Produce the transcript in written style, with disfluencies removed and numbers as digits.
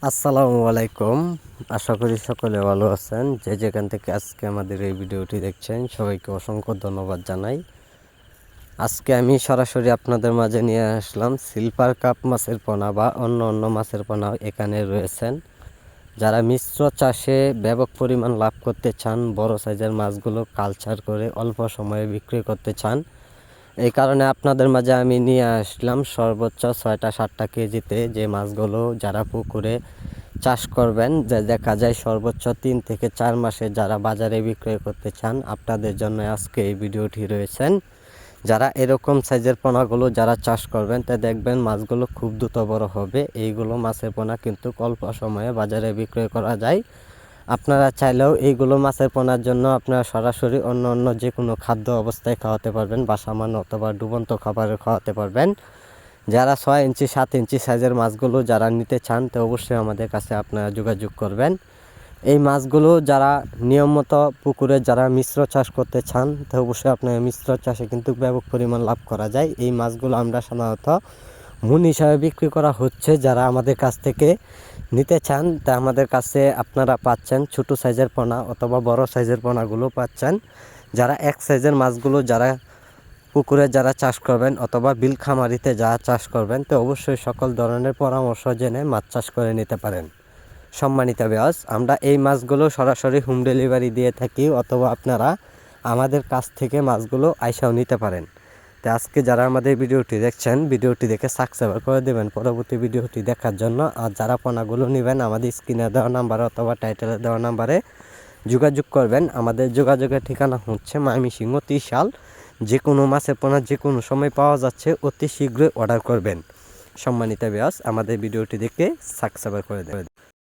আসসালামু আলাইকুম। আশা করি সকলে ভালো আছেন। যে যেখান থেকে আজকে আমাদের এই ভিডিওটি দেখছেন সবাইকে অসংখ্য ধন্যবাদ জানাই। আজকে আমি সরাসরি আপনাদের মাঝে নিয়ে আসলাম সিলভার কাপ মাছের পোনা বা অন্য মাছের পোনা এখানে রয়েছেন। যারা মিশ্র চাষে ব্যাপক পরিমাণ লাভ করতে চান, বড় সাইজের মাছগুলো কালচার করে অল্প সময়ে বিক্রি করতে চান, এই কারণে আপনাদের মাঝে আমি নিয়ে আসলাম সর্বোচ্চ 6-7 কেজিতে যে মাছগুলো যারা পুকুরে চাষ করবেন, যে দেখা যায় সর্বোচ্চ 3 থেকে 4 মাসে যারা বাজারে বিক্রয় করতে চান, আপনাদের জন্য আজকে এই ভিডিওটি রয়েছেন। যারা এরকম সাইজের পোনাগুলো যারা চাষ করবেন তা দেখবেন মাছগুলো খুব দ্রুত বড় হবে। এইগুলো মাছের পোনা কিন্তু অল্প সময়ে বাজারে বিক্রয় করা যায়। আপনারা চাইলেও এইগুলো মাছের পোনার জন্য আপনারা সরাসরি অন্য যে কোনো খাদ্য অবস্থায় খাওয়াতে পারবেন বা সামান্য অথবা ডুবন্ত খাবারে খাওয়াতে পারবেন। যারা 6 ইঞ্চি 7 ইঞ্চি সাইজের মাছগুলো যারা নিতে চান তো অবশ্যই আমাদের কাছে আপনারা যোগাযোগ করবেন। এই মাছগুলো যারা নিয়মিত পুকুরে যারা মিশ্র চাষ করতে চান তো অবশ্যই আপনার মিশ্র চাষে কিন্তু ব্যাপক পরিমাণ লাভ করা যায়। এই মাছগুলো আমরা সাধারণত মূল হিসাবে বিক্রি করা হচ্ছে। যারা আমাদের কাছ থেকে নিতে চান তা আমাদের কাছে আপনারা পাচ্ছেন ছোটো সাইজের পোনা অথবা বড় সাইজের পোনাগুলো পাচ্ছেন। যারা এক সাইজের মাছগুলো যারা পুকুরে যারা চাষ করবেন অথবা বিল খামারিতে যারা চাষ করবেন তো অবশ্যই সকল ধরনের পরামর্শ জেনে মাছ চাষ করে নিতে পারেন। সম্মানিত ভিউয়ার্স, আমরা এই মাছগুলো সরাসরি হোম ডেলিভারি দিয়ে থাকি অথবা আপনারা আমাদের কাছ থেকে মাছগুলো আইসাও নিতে পারেন। তো আজকে যারা আমাদের ভিডিওটি দেখছেন ভিডিওটি দেখে সাবস্ক্রাইব করে দেবেন পরবর্তী ভিডিওটি দেখার জন্য। আর যারা পোনাগুলো নেবেন আমাদের স্ক্রিনে দেওয়া নাম্বারে অথবা টাইটেলে দেওয়া নাম্বারে যোগাযোগ করবেন। আমাদের যোগাযোগের ঠিকানা হচ্ছে ময়মনসিংহ ত্রিশাল। যে কোনো মাছের পোনা যে কোনো সময় পাওয়া যাচ্ছে, অতি শীঘ্রই অর্ডার করবেন। সম্মানিত ভিউয়ার্স, আমাদের ভিডিওটি দেখে সাবস্ক্রাইব করে দেবেন।